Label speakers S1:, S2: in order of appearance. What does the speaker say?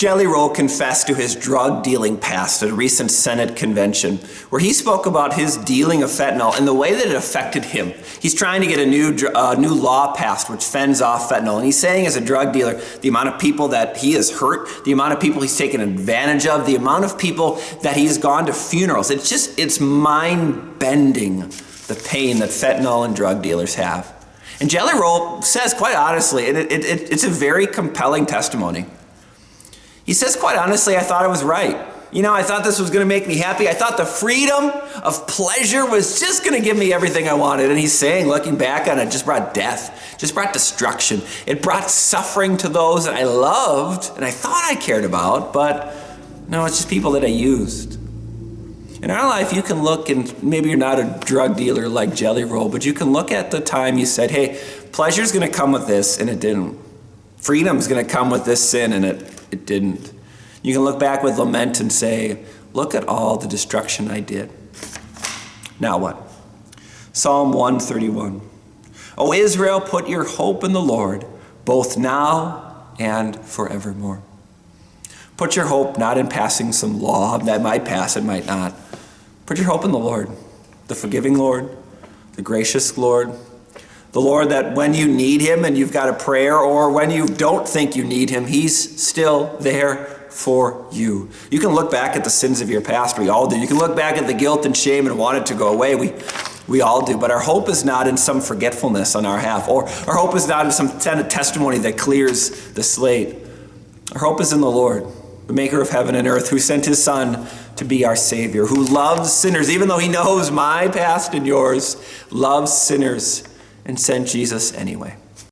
S1: Jelly Roll confessed to his drug-dealing past at a recent Senate convention, where he spoke about his dealing of fentanyl and the way that it affected him. He's trying to get a new law passed which fends off fentanyl, and he's saying as a drug dealer, the amount of people that he has hurt, the amount of people he's taken advantage of, the amount of people that he's gone to funerals, it's mind-bending, the pain that fentanyl and drug dealers have. And Jelly Roll says, quite honestly, and it's a very compelling testimony. He says, quite honestly, I thought I was right. I thought this was going to make me happy. I thought the freedom of pleasure was just going to give me everything I wanted. And he's saying, looking back on it, just brought death, just brought destruction. It brought suffering to those that I loved and I thought I cared about, but no, it's just people that I used. In our life, you can look, and maybe you're not a drug dealer like Jelly Roll, but you can look at the time you said, hey, pleasure's going to come with this, and it didn't. Freedom's going to come with this sin, and it didn't. You can look back with lament and say, look at all the destruction I did. Now what? Psalm 131. O Israel, put your hope in the Lord, both now and forevermore. Put your hope not in passing some law that might pass, it might not. Put your hope in the Lord, the forgiving Lord, the gracious Lord, the Lord that when you need him and you've got a prayer, or when you don't think you need him, he's still there for you. You can look back at the sins of your past. We all do. You can look back at the guilt and shame and want it to go away. We all do. But our hope is not in some forgetfulness on our half, or our hope is not in some kind of testimony that clears the slate. Our hope is in the Lord, the maker of heaven and earth, who sent his Son to be our Savior, who loves sinners, even though he knows my past and yours, loves sinners, and sent Jesus anyway.